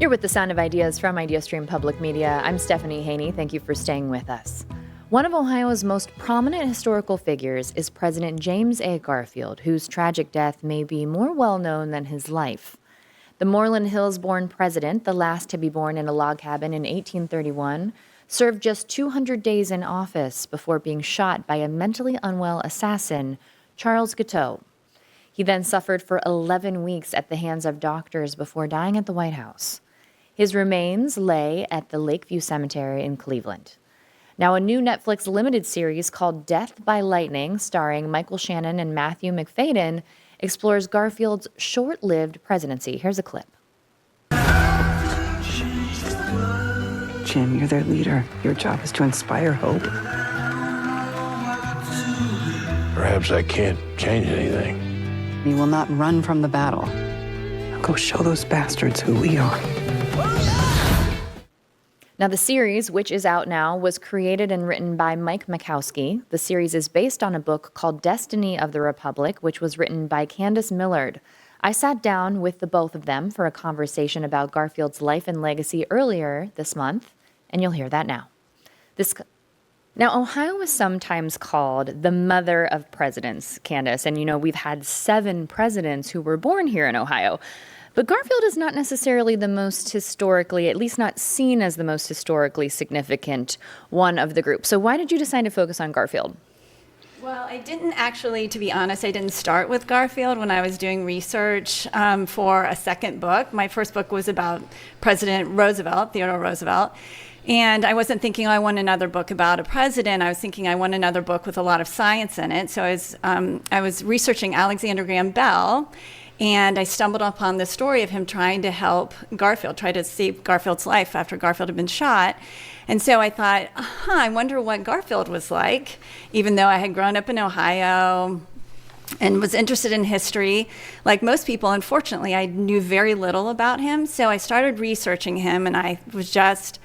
You're with the Sound of Ideas from IdeaStream Public Media. I'm Stephanie Haney. Thank you for staying with us. One of Ohio's most prominent historical figures is President James A. Garfield, whose tragic death may be more well-known than his life. The Moreland Hills-born president, the last to be born in a log cabin in 1831, served just 200 days in office before being shot by a mentally unwell assassin, Charles Guiteau. He then suffered for 11 weeks at the hands of doctors before dying at the White House. His remains lay at the Lakeview Cemetery in Cleveland. Now, a new Netflix limited series called Death by Lightning, starring Michael Shannon and Matthew McFadden, explores Garfield's short-lived presidency. Here's a clip. Jim, you're their leader. Your job is to inspire hope. Perhaps I can't change anything. You will not run from the battle. Now go show those bastards who we are. Now, the series, which is out now, was created and written by Mike Makowski. The series is based on a book called Destiny of the Republic, which was written by Candace Millard. I sat down with the both of them for a conversation about Garfield's life and legacy earlier this month, and you'll hear that now. Now, Ohio is sometimes called the mother of presidents, Candace, and we've had 7 presidents who were born here in Ohio. But Garfield is not necessarily the most historically, at least not seen as the most historically significant one of the group. So why did you decide to focus on Garfield? Well, I didn't actually, to be honest, I didn't start with Garfield when I was doing research for a second book. My first book was about President Roosevelt, Theodore Roosevelt. And I wasn't thinking, I want another book about a president. I was thinking I want another book with a lot of science in it. So I was researching Alexander Graham Bell. And I stumbled upon the story of him trying to help Garfield, try to save Garfield's life after Garfield had been shot. And so I thought, I wonder what Garfield was like, even though I had grown up in Ohio and was interested in history. Like most people, unfortunately, I knew very little about him. So I started researching him, and I was just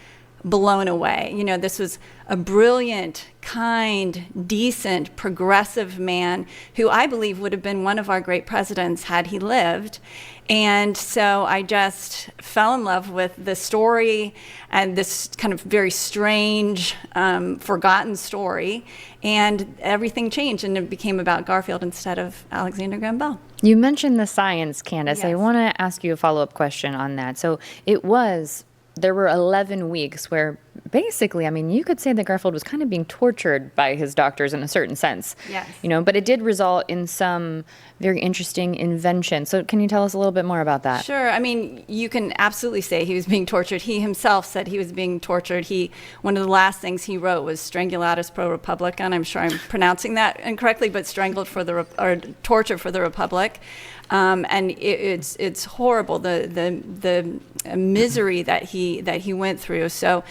blown away. This was a brilliant, kind, decent, progressive man who I believe would have been one of our great presidents had he lived. And so I just fell in love with the story and this kind of very strange, forgotten story. And everything changed, and it became about Garfield instead of Alexander Graham Bell. You mentioned the science, Candace. Yes. I want to ask you a follow-up question on that. So there were 11 weeks where basically, you could say that Garfield was kind of being tortured by his doctors in a certain sense. Yes. But it did result in some very interesting invention. So can you tell us a little bit more about that? Sure. You can absolutely say he was being tortured. He himself said he was being tortured. One of the last things he wrote was Strangulatus pro Republica. I'm sure I'm pronouncing that incorrectly, but torture for the Republic. And it's horrible, the misery that he went through. So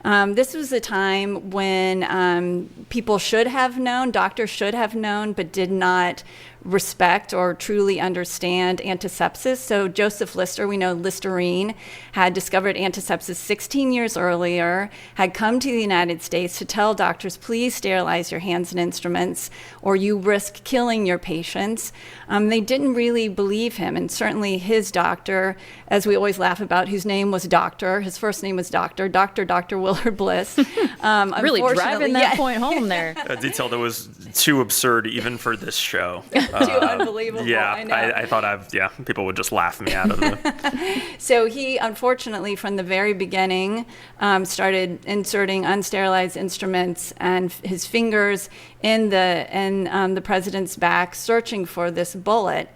this was a time when people should have known, doctors should have known, but did not respect or truly understand antisepsis. So Joseph Lister, we know Listerine, had discovered antisepsis 16 years earlier, had come to the United States to tell doctors, please sterilize your hands and instruments, or you risk killing your patients. They didn't really believe him, and certainly his doctor, as we always laugh about, whose name was Doctor, his first name was Dr. Willard Bliss. Really driving that point home there. A detail that was too absurd even for this show. Too unbelievable. Yeah, I know. I thought people would just laugh me out of it. So he, unfortunately, from the very beginning, started inserting unsterilized instruments and his fingers in the president's back, searching for this bullet.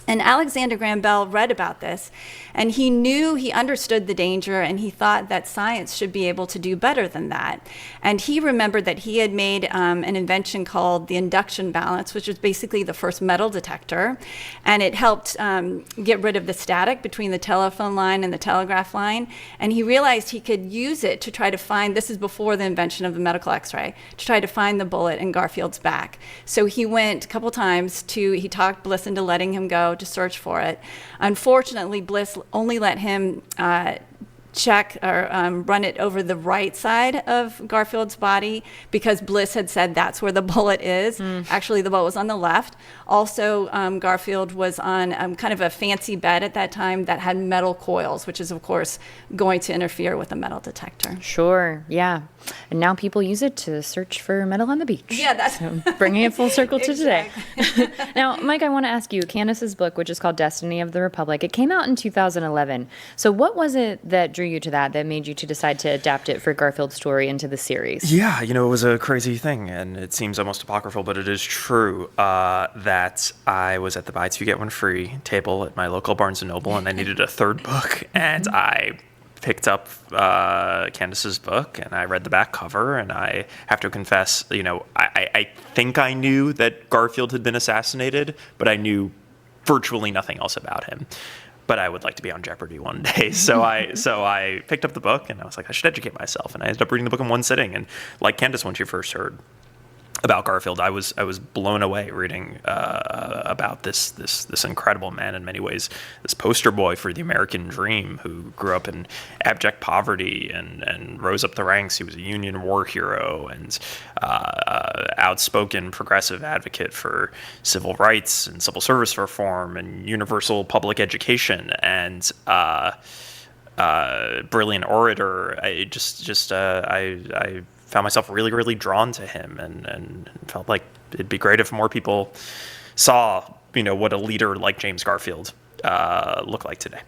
And Alexander Graham Bell read about this, and he understood the danger, and he thought that science should be able to do better than that. And he remembered that he had made an invention called the induction balance, which was basically the first metal detector, and it helped get rid of the static between the telephone line and the telegraph line. And he realized he could use it to try to find, this is before the invention of the medical x-ray, to try to find the bullet in Garfield's back. So he went a couple times he talked Bliss into letting him go to search for it. Unfortunately, Bliss only let him check or run it over the right side of Garfield's body because Bliss had said that's where the bullet is. Actually, the bullet was on the left. Also, Garfield was on kind of a fancy bed at that time that had metal coils, which is, of course, going to interfere with a metal detector. Sure, yeah. And now people use it to search for metal on the beach. Yeah, that's So bringing it full circle to today. Now, Mike, I want to ask you, Candace's book, which is called Destiny of the Republic, it came out in 2011. So what was it that drew you to that made you to decide to adapt it for Garfield's story into the series? Yeah, it was a crazy thing, and it seems almost apocryphal, but it is true that I was at the buy two get one free table at my local Barnes & Noble, and I needed a third book, and I picked up Candace's book, and I read the back cover, and I have to confess, I think I knew that Garfield had been assassinated, but I knew virtually nothing else about him. But I would like to be on Jeopardy one day. So I picked up the book, and I was like, I should educate myself. And I ended up reading the book in one sitting. And like Candace, when she first heard about Garfield, I was blown away reading about this incredible man, in many ways, this poster boy for the American dream, who grew up in abject poverty and rose up the ranks. He was a Union war hero and outspoken progressive advocate for civil rights and civil service reform and universal public education, and brilliant orator. I found myself really, really drawn to him, and felt like it'd be great if more people saw, what a leader like James Garfield looked like today.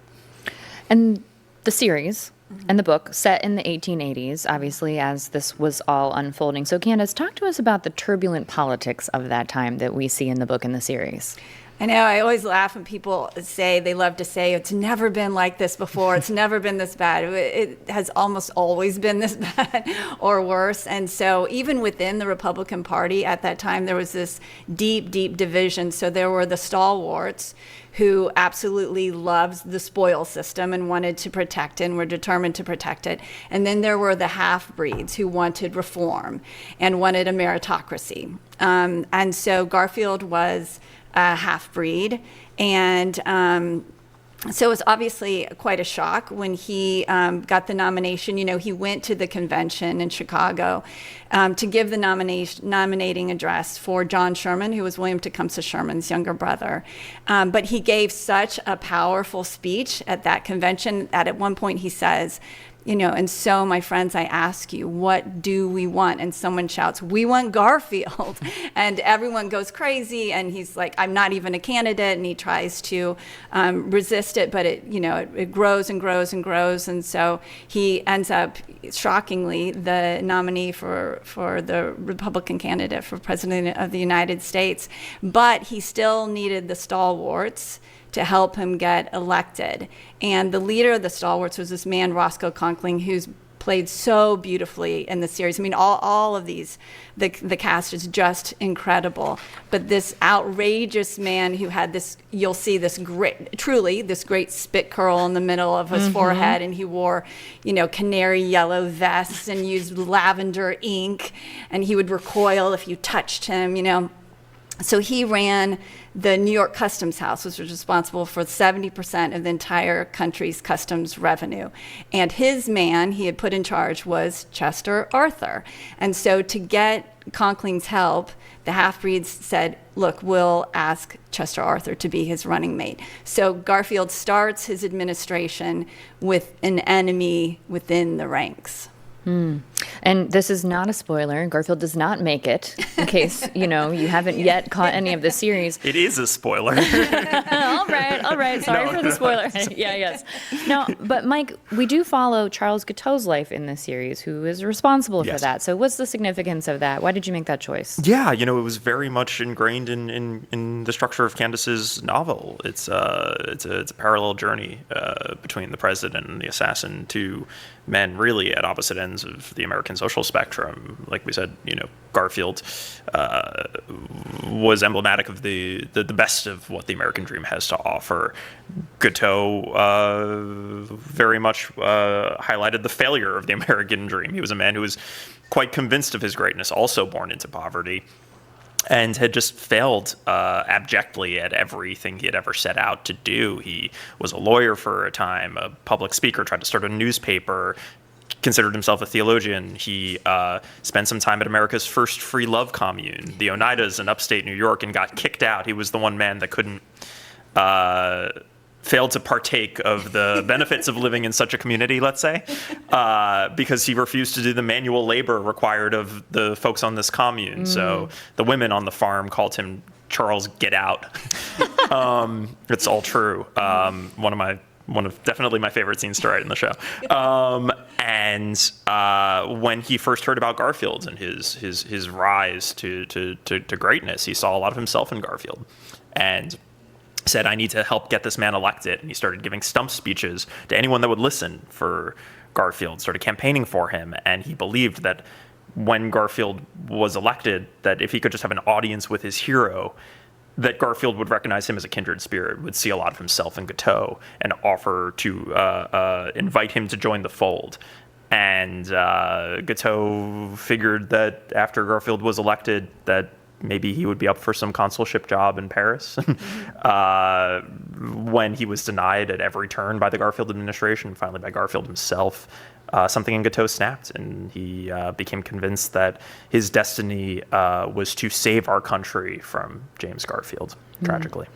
And the series and the book set in the 1880s, obviously, as this was all unfolding. So, Candace, talk to us about the turbulent politics of that time that we see in the book and the series. I know, I always laugh when people they love to say, it's never been like this before, it's never been this bad. It has almost always been this bad or worse. And so even within the Republican Party at that time, there was this deep, deep division. So there were the stalwarts who absolutely loved the spoils system and wanted to protect it and were determined to protect it. And then there were the half-breeds who wanted reform and wanted a meritocracy. And so Garfield was a half-breed, and so it was obviously quite a shock when he got the nomination. He went to the convention in Chicago to give the nominating address for John Sherman, who was William Tecumseh Sherman's younger brother. But he gave such a powerful speech at that convention that at one point he says, and so, my friends, I ask you, what do we want? And someone shouts, we want Garfield. And everyone goes crazy. And he's like, I'm not even a candidate. And he tries to resist it. But it grows and grows and grows. And so he ends up, shockingly, the nominee for the Republican candidate for president of the United States. But he still needed the stalwarts to help him get elected. And the leader of the stalwarts was this man, Roscoe Conkling, who's played so beautifully in the series. I mean, all of these, the cast is just incredible. But this outrageous man who had this, you'll see this great spit curl in the middle of his forehead, and he wore, canary yellow vests and used lavender ink, and he would recoil if you touched him, So he ran the New York Customs House, which was responsible for 70% of the entire country's customs revenue. And his man he had put in charge was Chester Arthur. And so to get Conkling's help, the half-breeds said, look, we'll ask Chester Arthur to be his running mate. So Garfield starts his administration with an enemy within the ranks. And this is not a spoiler. Garfield does not make it, in case, you haven't yet caught any of the series. It is a spoiler. All right. Sorry for the spoiler. Yes. No, but Mike, we do follow Charles Guiteau's life in this series, who is responsible for that. So what's the significance of that? Why did you make that choice? Yeah, it was very much ingrained in the structure of Candace's novel. It's a parallel journey between the president and the assassin, two men really at opposite ends of the American social spectrum. Like we said, Garfield was emblematic of the best of what the American dream has to offer. Guiteau very much highlighted the failure of the American dream. He was a man who was quite convinced of his greatness, also born into poverty. and had just failed abjectly at everything he had ever set out to do. He was a lawyer for a time, a public speaker, tried to start a newspaper, considered himself a theologian. He spent some time at America's first free love commune, the Oneidas in upstate New York, and got kicked out. He was the one man that couldn't failed to partake of the benefits of living in such a community, let's say, because he refused to do the manual labor required of the folks on this commune. So the women on the farm called him Charles Get Out. It's all true. One of definitely my favorite scenes to write in the show. And when he first heard about Garfield and his rise to greatness, he saw a lot of himself in Garfield, and said, I need to help get this man elected. And he started giving stump speeches to anyone that would listen for Garfield, started campaigning for him. And he believed that when Garfield was elected, that if he could just have an audience with his hero, that Garfield would recognize him as a kindred spirit, would see a lot of himself in Guiteau, and offer to invite him to join the fold. And Guiteau figured that after Garfield was elected, that maybe he would be up for some consulship job in Paris. When he was denied at every turn by the Garfield administration, finally by Garfield himself, something in Guiteau snapped, and he became convinced that his destiny was to save our country from James Garfield, tragically.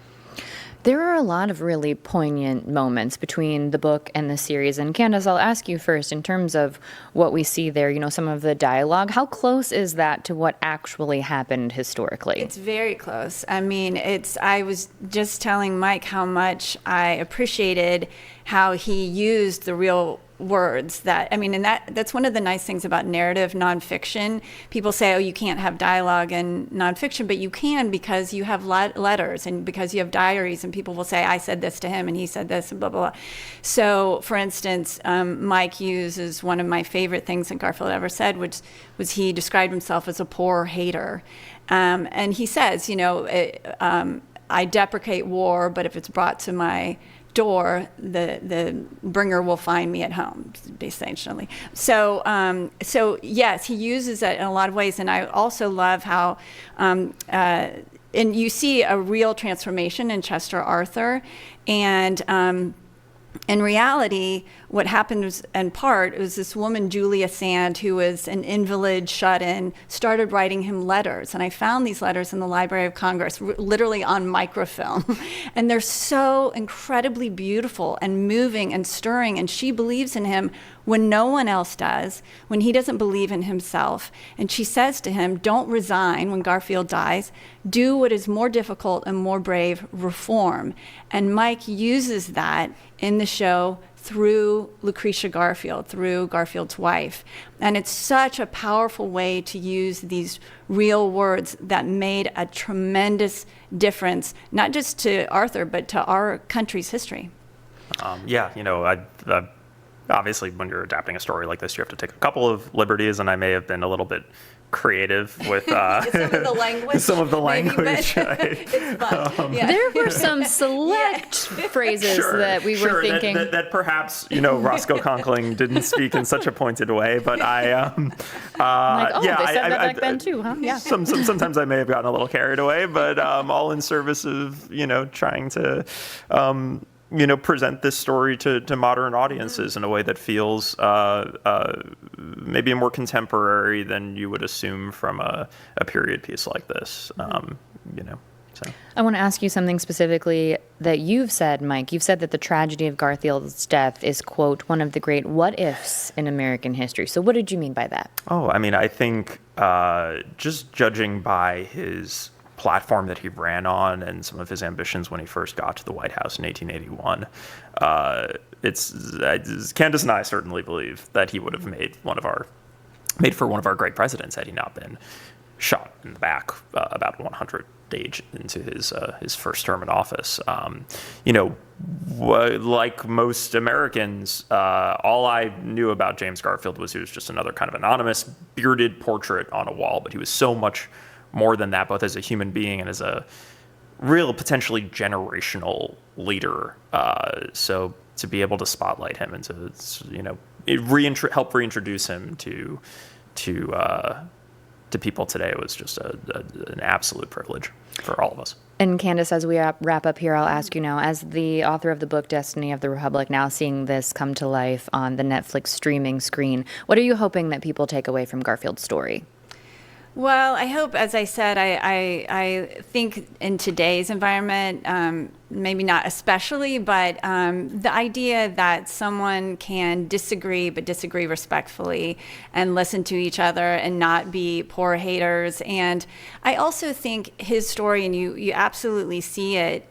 There are a lot of really poignant moments between the book and the series. And Candace, I'll ask you first, in terms of what we see there, you know, some of the dialogue, how close is that to what actually happened historically? It's very close. I mean, I was just telling Mike how much I appreciated how he used the real words and that's one of the nice things about narrative nonfiction. People say, oh, you can't have dialogue in nonfiction, but you can, because you have letters and because you have diaries, and people will say, I said this to him and he said this and blah, blah, blah. So for instance, Mike uses one of my favorite things that Garfield ever said, which was he described himself as a poor hater. And he says, I deprecate war, but if it's brought to my door, the bringer will find me at home, essentially. So yes, he uses that in a lot of ways. And I also love how, and you see a real transformation in Chester Arthur. And in reality, what happened was, in part, it was this woman, Julia Sand, who was an invalid, shut-in, started writing him letters. And I found these letters in the Library of Congress, literally on microfilm. And they're so incredibly beautiful and moving and stirring. And she believes in him when no one else does, when he doesn't believe in himself. And she says to him, don't resign when Garfield dies. Do what is more difficult and more brave, reform. And Mike uses that in the show through Lucretia Garfield, through Garfield's wife. And it's such a powerful way to use these real words that made a tremendous difference, not just to Arthur, but to our country's history. Obviously, when you're adapting a story like this, you have to take a couple of liberties, and I may have been a little bit creative with some of the language. It's fun. There were some select phrases that we were thinking that perhaps Roscoe Conkling didn't speak in such a pointed way, but they said that back then too, huh? Yeah. Sometimes I may have gotten a little carried away, but all in service of trying to present this story to modern audiences in a way that feels maybe more contemporary than you would assume from a period piece like this. So. I want to ask you something specifically that you've said, Mike. You've said that the tragedy of Garfield's death is, quote, one of the great what-ifs in American history. So what did you mean by that? Oh, I mean, I think just judging by his platform that he ran on and some of his ambitions when he first got to the White House in 1881, Candace and I certainly believe that he would have made for one of our great presidents had he not been shot in the back about 100 days into his first term in office. Like most Americans, all I knew about James Garfield was he was just another kind of anonymous bearded portrait on a wall, but he was so much more than that, both as a human being and as a real potentially generational leader. So to be able to spotlight him and to help reintroduce him to to people today was just an absolute privilege for all of us. And Candace, as we wrap up here, I'll ask you now, as the author of the book Destiny of the Republic, now seeing this come to life on the Netflix streaming screen, what are you hoping that people take away from Garfield's story? Well, I hope, as I said, I think in today's environment, maybe not especially, but the idea that someone can disagree, but disagree respectfully and listen to each other and not be poor haters. And I also think his story, and you absolutely see it,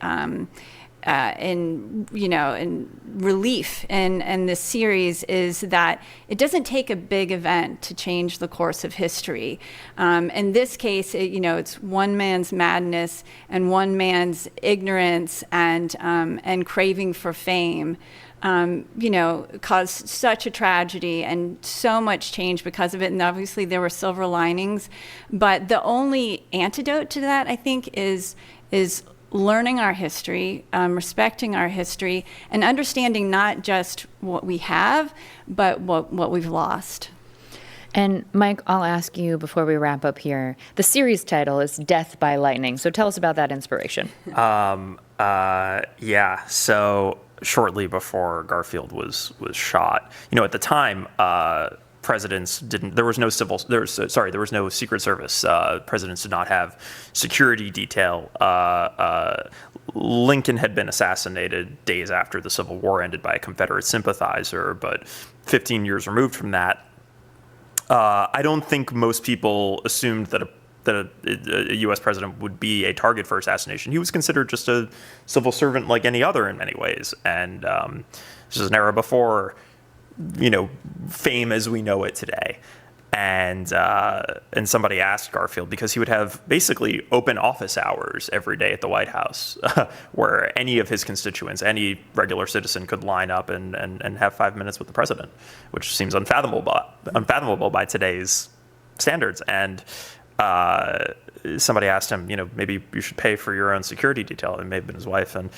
in relief in this series, is that it doesn't take a big event to change the course of history. In this case, it's one man's madness and one man's ignorance and craving for fame, caused such a tragedy and so much change because of it. And obviously there were silver linings, but the only antidote to that, I think, is learning our history, respecting our history, and understanding not just what we have, but what we've lost. And Mike, I'll ask you before we wrap up here. The series title is Death by Lightning. So tell us about that inspiration. Yeah. So shortly before Garfield was shot, at the time, presidents didn't. There was no Secret Service. Presidents did not have security detail. Lincoln had been assassinated days after the Civil War ended by a Confederate sympathizer, but 15 years removed from that, I don't think most people assumed that a U.S. president would be a target for assassination. He was considered just a civil servant like any other in many ways, and this is an era before fame as we know it today. And somebody asked Garfield, because he would have basically open office hours every day at the White House, where any of his constituents, any regular citizen, could line up and have 5 minutes with the president, which seems unfathomable by today's standards. And somebody asked him, maybe you should pay for your own security detail. It may have been his wife, and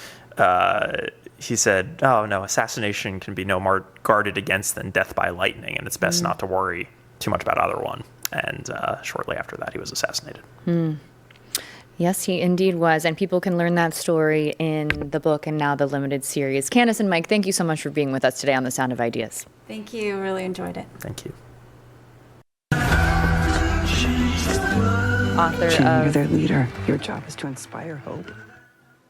he said, "Oh no, assassination can be no more guarded against than death by lightning, and it's best not to worry too much about either one." And shortly after that, he was assassinated. Yes, he indeed was. And people can learn that story in the book and now the limited series. Candace and Mike, thank you so much for being with us today on The Sound of Ideas. Thank you. Really enjoyed it. Thank you. Author Jane, you're of... their leader. Your job is to inspire hope.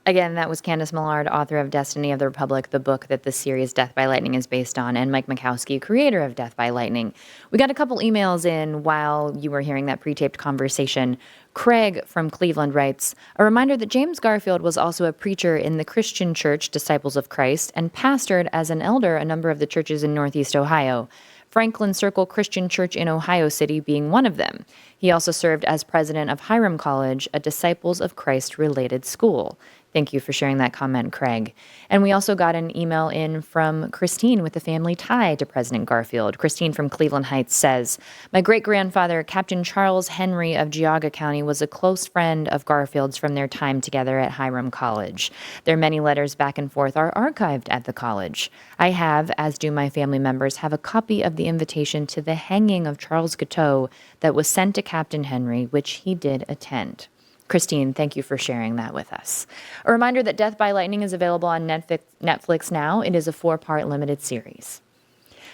Again, that was Candace Millard, author of Destiny of the Republic, the book that the series Death by Lightning is based on, and Mike Makowski, creator of Death by Lightning. We got a couple emails in while you were hearing that pre-taped conversation. Craig from Cleveland writes, a reminder that James Garfield was also a preacher in the Christian Church, Disciples of Christ, and pastored as an elder a number of the churches in Northeast Ohio. Franklin Circle Christian Church in Ohio City being one of them. He also served as president of Hiram College, a Disciples of Christ-related school. Thank you for sharing that comment, Craig. And we also got an email in from Christine with a family tie to President Garfield. Christine from Cleveland Heights says, my great-grandfather, Captain Charles Henry of Geauga County, was a close friend of Garfield's from their time together at Hiram College. Their many letters back and forth are archived at the college. I have, as do my family members, have a copy of the invitation to the hanging of Charles Guiteau that was sent to Captain Henry, which he did attend. Christine, thank you for sharing that with us. A reminder that Death by Lightning is available on Netflix now. It is a 4-part limited series.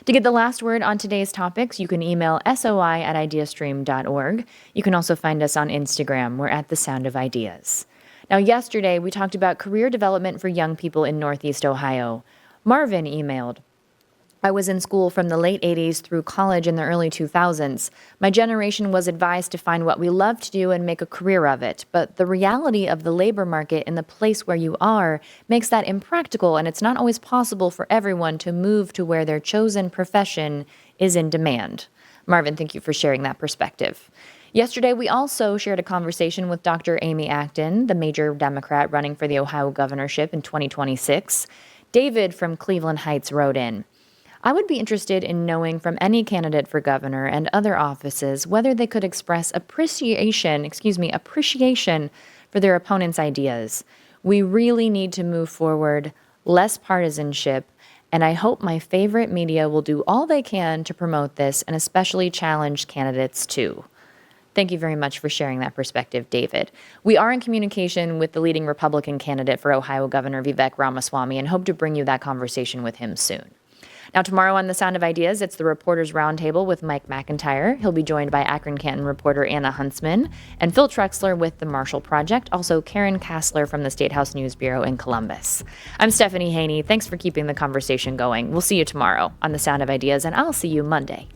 To get the last word on today's topics, you can email soi@ideastream.org. You can also find us on Instagram. We're at The Sound of Ideas. Now, yesterday, we talked about career development for young people in Northeast Ohio. Marvin emailed, I was in school from the late 80s through college in the early 2000s. My generation was advised to find what we love to do and make a career of it. But the reality of the labor market in the place where you are makes that impractical, and it's not always possible for everyone to move to where their chosen profession is in demand. Marvin, thank you for sharing that perspective. Yesterday, we also shared a conversation with Dr. Amy Acton, the major Democrat running for the Ohio governorship in 2026. David from Cleveland Heights wrote in, I would be interested in knowing from any candidate for governor and other offices whether they could express appreciation for their opponent's ideas. We really need to move forward, less partisanship, and I hope my favorite media will do all they can to promote this and especially challenge candidates too. Thank you very much for sharing that perspective, David. We are in communication with the leading Republican candidate for Ohio Governor Vivek Ramaswamy and hope to bring you that conversation with him soon. Now, tomorrow on The Sound of Ideas, it's the Reporters Roundtable with Mike McIntyre. He'll be joined by Akron-Canton reporter Anna Huntsman and Phil Trexler with The Marshall Project, also Karen Kassler from the State House News Bureau in Columbus. I'm Stephanie Haney. Thanks for keeping the conversation going. We'll see you tomorrow on The Sound of Ideas, and I'll see you Monday.